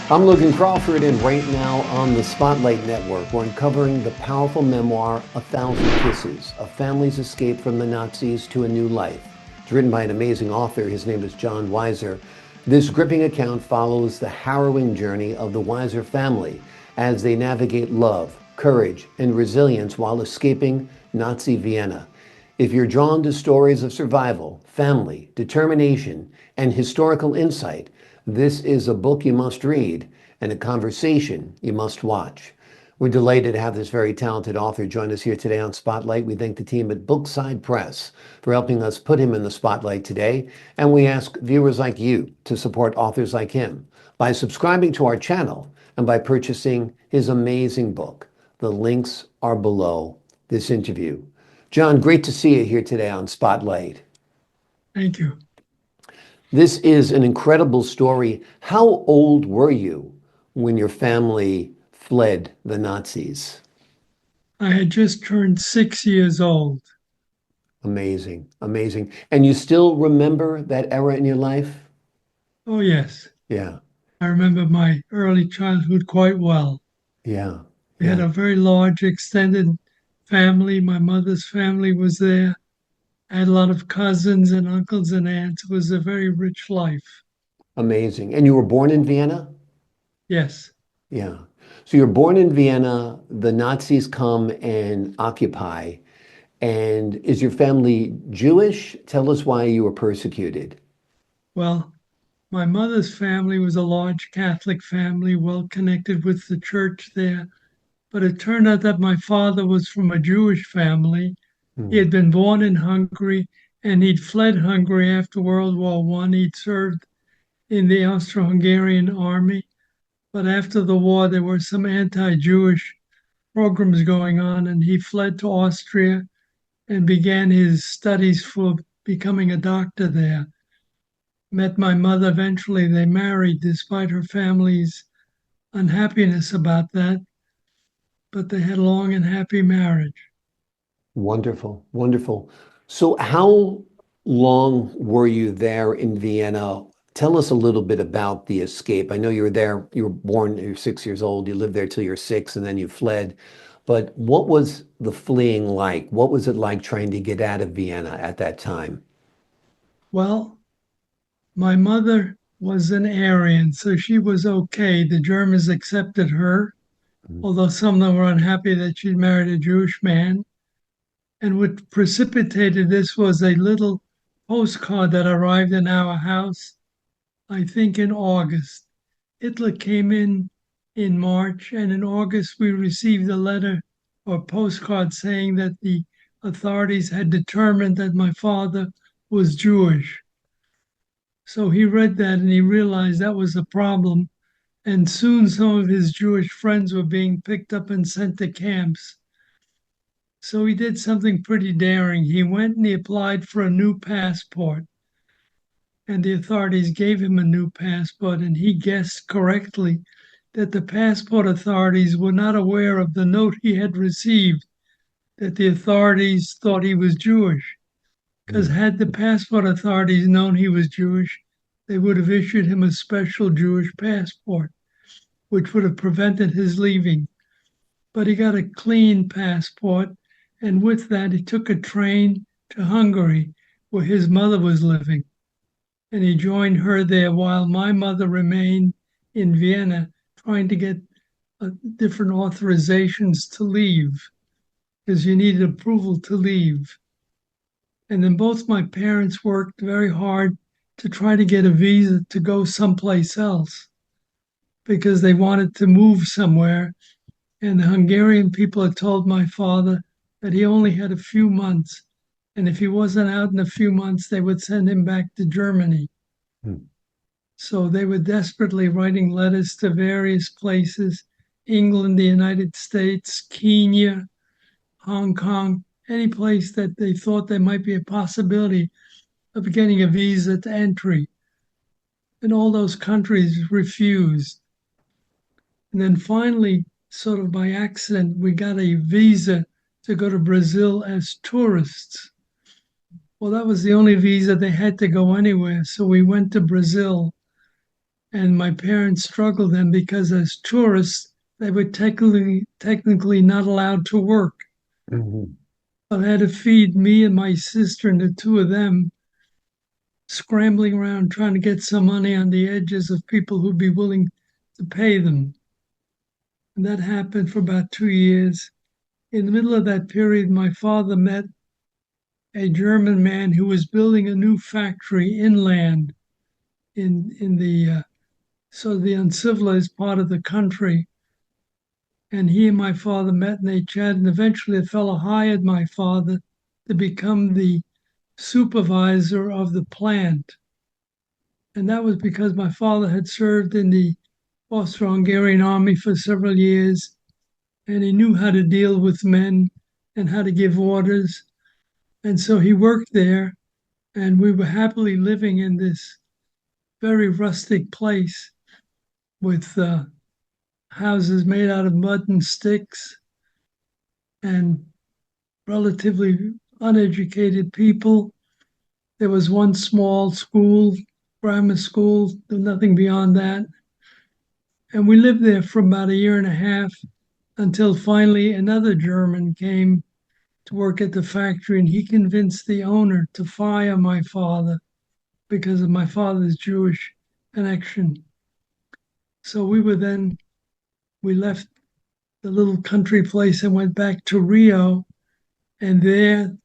I'm Logan Crawford, and right now on the Spotlight Network, we're uncovering the powerful memoir, A Thousand Kisses, A Family's Escape from the Nazis to a New Life. It's written by an amazing author. His name is John Weiser. This gripping account follows the harrowing journey of the Weiser family as they navigate love, courage, and resilience while escaping Nazi Vienna. If you're drawn to stories of survival, family, determination, and historical insight, this is a book you must read and a conversation you must watch. We're delighted to have this very talented author join us here today on Spotlight. We thank the team at Bookside Press for helping us put him in the spotlight today. And we ask viewers like you to support authors like him by subscribing to our channel and by purchasing his amazing book. The links are below this interview. John, great to see you here today on Spotlight. Thank you. This is an incredible story. How old were you when your family fled the Nazis? I had just turned 6 years old. Amazing, amazing. And you still remember that era in your life? Oh, yes. Yeah, I remember my early childhood quite well. yeah, We had yeah. a very large extended family. My mother's family was there. I had a lot of cousins and uncles and aunts. It was a very rich life. Amazing. And you were born in Vienna? Yes. Yeah. So you're born in Vienna, the Nazis come and occupy. And is your family Jewish? Tell us why you were persecuted. Well, my mother's family was a large Catholic family, well connected with the church there. But it turned out that my father was from a Jewish family. He Hmm. had been born in Hungary and he'd fled Hungary after World War One. He'd served in the Austro-Hungarian army, but after the war there were some anti-Jewish programs going on, and he fled to Austria and began his studies for becoming a doctor there. Met my mother eventually. They married despite her family's unhappiness about that, but they had a long and happy marriage. Wonderful, wonderful. So, how long were you there in Vienna? Tell us a little bit about the escape. I know you were there, you were born, you're 6 years old, you lived there till you're six, and then you fled. But what was the fleeing like? What was it like trying to get out of Vienna at that time? Well, my mother was an Aryan, so she was okay. The Germans accepted her, Mm. although some of them were unhappy that she'd married a Jewish man. And what precipitated this was a little postcard that arrived in our house, I think in August. Hitler came in March, and in August we received a letter or postcard saying that the authorities had determined that my father was Jewish. So he read that and he realized that was a problem. And soon some of his Jewish friends were being picked up and sent to camps. So he did something pretty daring. He went and he applied for a new passport, and the authorities gave him a new passport. And he guessed correctly that the passport authorities were not aware of the note he had received, that the authorities thought he was Jewish. Because Mm. had the passport authorities known he was Jewish, they would have issued him a special Jewish passport, which would have prevented his leaving. But he got a clean passport, and with that, he took a train to Hungary, where his mother was living, and he joined her there while my mother remained in Vienna trying to get different authorizations to leave because you needed approval to leave. And then both my parents worked very hard to try to get a visa to go someplace else because they wanted to move somewhere. And the Hungarian people had told my father that he only had a few months. And if he wasn't out in a few months, they would send him back to Germany. Mm. So they were desperately writing letters to various places: England, the United States, Kenya, Hong Kong, any place that they thought there might be a possibility of getting a visa to entry. And all those countries refused. And then finally, sort of by accident, we got a visa to go to Brazil as tourists. Well, that was the only visa they had to go anywhere. So we went to Brazil. And my parents struggled then because as tourists, they were technically not allowed to work. Mhm. But I had to feed me and my sister and the two of them, scrambling around trying to get some money on the edges of people who'd be willing to pay them. And that happened for about 2 years. In the middle of that period, my father met a German man who was building a new factory inland in the so the uncivilized part of the country. And he and my father met and they chatted. And eventually, the fellow hired my father to become the supervisor of the plant. And that was because my father had served in the Austro-Hungarian army for several years, and he knew how to deal with men and how to give orders. And so he worked there, and we were happily living in this very rustic place with houses made out of mud and sticks and relatively uneducated people. There was one small school, grammar school, nothing beyond that. And we lived there for about a year and a half until finally another German came to work at the factory and he convinced the owner to fire my father because of my father's Jewish connection. So we left the little country place and went back to Rio. And there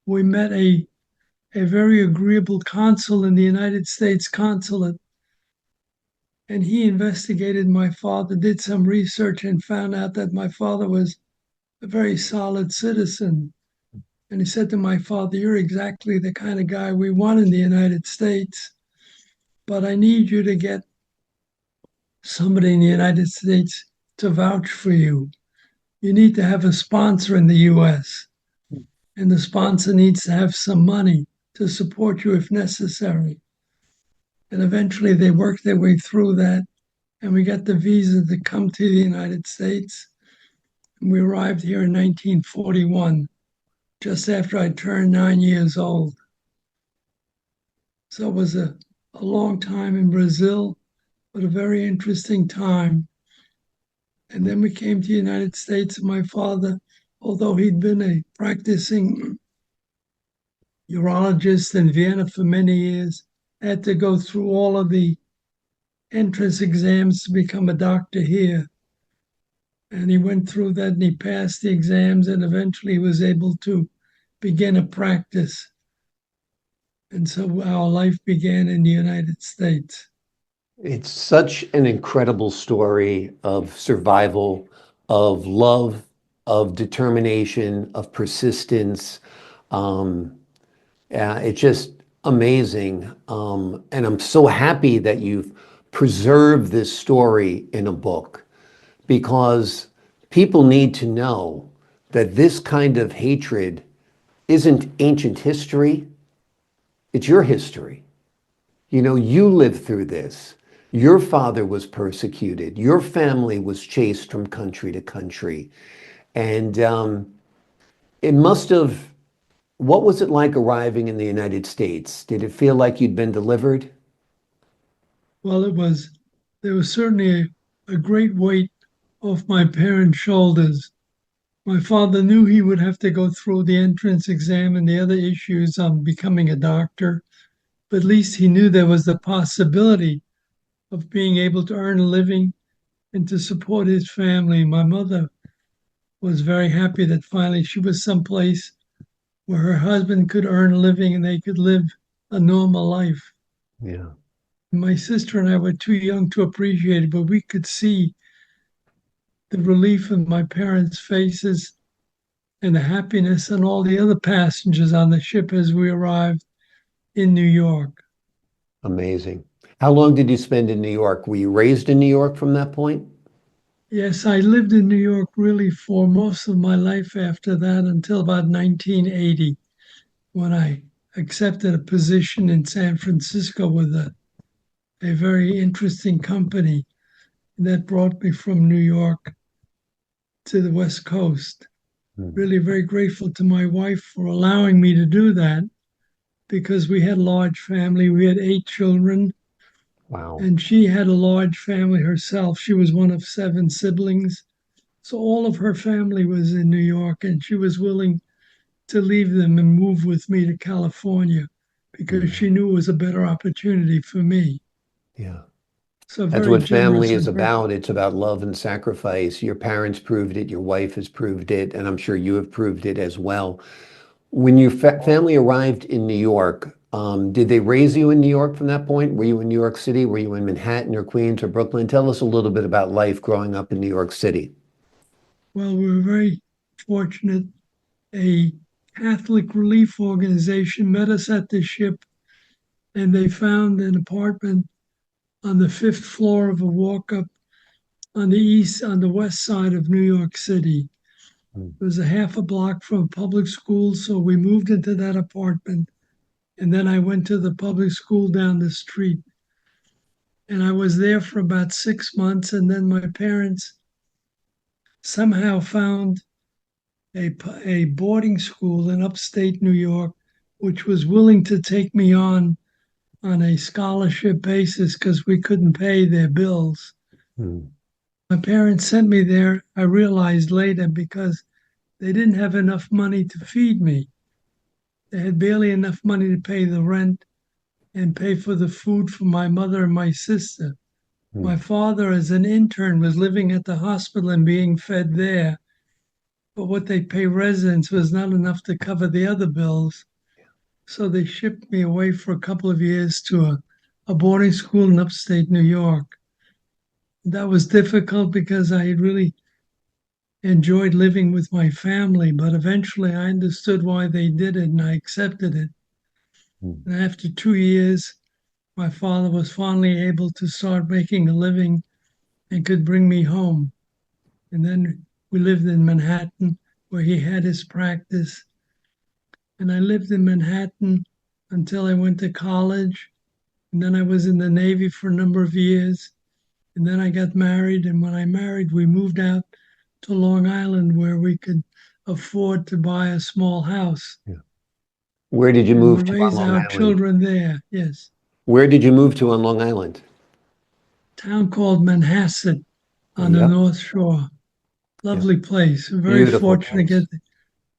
we met a very agreeable consul in the United States consulate. And he investigated my father, did some research, and found out that my father was a very solid citizen. And he said to my father, "You're exactly the kind of guy we want in the United States, but I need you to get somebody in the United States to vouch for you. You need to have a sponsor in the US, and the sponsor needs to have some money to support you if necessary." And eventually they worked their way through that, and we got the visa to come to the United States. And we arrived here in 1941, just after I turned 9 years old. So it was a long time in Brazil, but a very interesting time. And then we came to the United States. My father, although he'd been a practicing urologist in Vienna for many years, had to go through all of the entrance exams to become a doctor here. And he went through that and he passed the exams and eventually was able to begin a practice. And so our life began in the United States. It's such an incredible story of survival, of love, of determination, of persistence. Um, it's just amazing. And I'm so happy that you've preserved this story in a book because people need to know that this kind of hatred isn't ancient history, it's your history. You know, you lived through this. Your father was persecuted. Your family was chased from country to country. And it must have, what was it like arriving in the United States? Did it feel like you'd been delivered? Well, there was certainly a great weight off my parents' shoulders. My father knew he would have to go through the entrance exam and the other issues on becoming a doctor, but at least he knew there was the possibility of being able to earn a living and to support his family. My mother was very happy that finally she was someplace where her husband could earn a living and they could live a normal life. Yeah. My sister and I were too young to appreciate it, but we could see the relief in my parents' faces and the happiness and all the other passengers on the ship as we arrived in New York. Amazing. How long did you spend in New York? Were you raised in New York from that point? Yes, I lived in New York really for most of my life after that until about 1980 when I accepted a position in San Francisco with a very interesting company that brought me from New York to the West Coast. Hmm. Really very grateful to my wife for allowing me to do that because we had a large family. We had 8 children, Wow. And she had a large family herself. She was one of seven siblings. So all of her family was in New York, and she was willing to leave them and move with me to California because Mm, she knew it was a better opportunity for me. yeah. So That's very what family generous is of her. about. It's about love and sacrifice. Your parents proved it, your wife has proved it, and I'm sure you have proved it as well. When your family arrived in New York, did they raise you in New York from that point? Were you in New York City? Were you in Manhattan or Queens or Brooklyn? Tell us a little bit about life growing up in New York City. Well, we were very fortunate. A Catholic relief organization met us at the ship, and they found an apartment on the fifth floor of a walk up on the west side of New York City. Mm, It was a half a block from public school, so we moved into that apartment. And then I went to the public school down the street. And I was there for about 6 months. And then my parents somehow found a boarding school in upstate New York, which was willing to take me on a scholarship basis because we couldn't pay their bills. mm, My parents sent me there, I realized later, because they didn't have enough money to feed me. They had barely enough money to pay the rent and pay for the food for my mother and my sister. My mm, father, as an intern, was living at the hospital and being fed there, but what they pay residents was not enough to cover the other bills. So they shipped me away for a couple of years to a boarding school in upstate New York. That was difficult because I really enjoyed living with my family, but eventually I understood why they did it and I accepted it. mm. And after 2 years, my father was finally able to start making a living and could bring me home. And then we lived in Manhattan where he had his practice. And I lived in Manhattan until I went to college. And then I was in the Navy for a number of years. And then I got married. And when I married, we moved out to Long Island where we could afford to buy a small house. Yeah. Where did you And we move to on raised Long our Island? children there. Yes. Where did you move to on Long Island? Town called Manhasset on the Yep. North Shore. Yeah. Lovely place. Very Beautiful fortunate to place. get.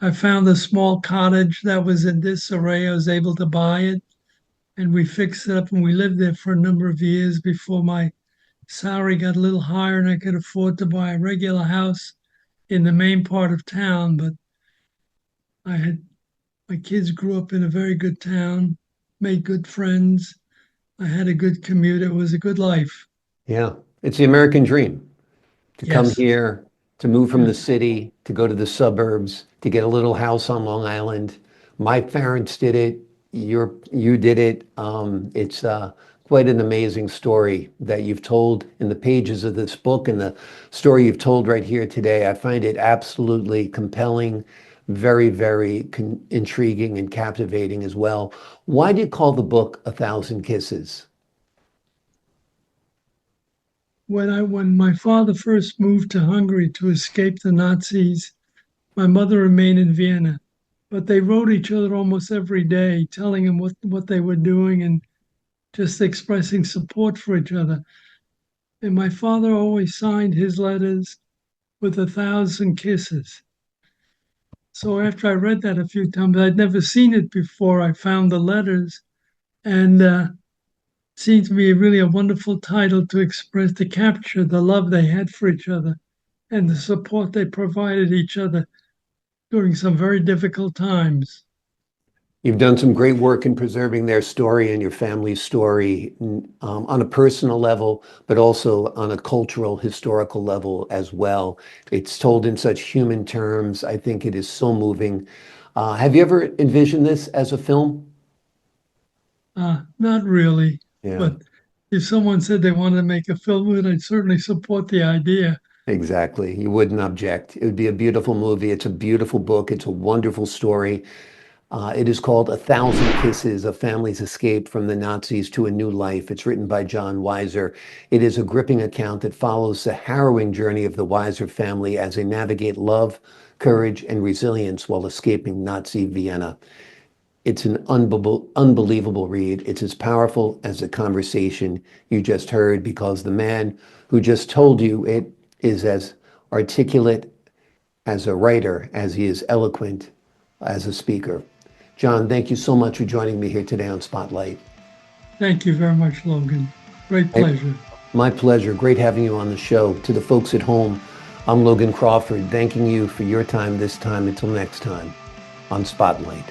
I found a small cottage that was in disarray. I was able to buy it and we fixed it up and we lived there for a number of years before my salary got a little higher and I could afford to buy a regular house in the main part of town. But I had my kids grew up in a very good town, made good friends. I had a good commute. It was a good life. Yeah. It's the American dream. To come Yes, here, to move from the yes. city, to go to the suburbs, to get a little house on Long Island. My parents did it. You did it. It's quite an amazing story that you've told in the pages of this book and the story you've told right here today. I find it absolutely compelling, very, very intriguing and captivating as well. Why do you call the book A Thousand Kisses? When my father first moved to Hungary to escape the Nazis, my mother remained in Vienna. But they wrote each other almost every day, telling him what they were doing and just expressing support for each other. And my father always signed his letters with 1,000 kisses. So after I read that a few times, I'd never seen it before. I found the letters, and seemed to be really a wonderful title to express, to capture the love they had for each other and the support they provided each other during some very difficult times. You've done some great work in preserving their story and your family's story on a personal level, but also on a cultural, historical level as well. It's told in such human terms. I think it is so moving. Have you ever envisioned this as a film? Not really, Yeah, but if someone said they wanted to make a film of it, I'd certainly support the idea. exactly. You wouldn't object. It would be a beautiful movie. It's a beautiful book. It's a wonderful story. It is called A Thousand Kisses, A Family's Escape from the Nazis to a New Life. It's written by John Weiser. It is a gripping account that follows the harrowing journey of the Weiser family as they navigate love, courage, and resilience while escaping Nazi Vienna. It's an unbelievable read. It's as powerful as the conversation you just heard because the man who just told you it is as articulate as a writer as he is eloquent as a speaker. John, thank you so much for joining me here today on Spotlight. Thank you very much, Logan. Great Hey, pleasure. my pleasure. Great having you on the show. To the folks at home, I'm Logan Crawford, thanking you for your time this time. Until next time on Spotlight.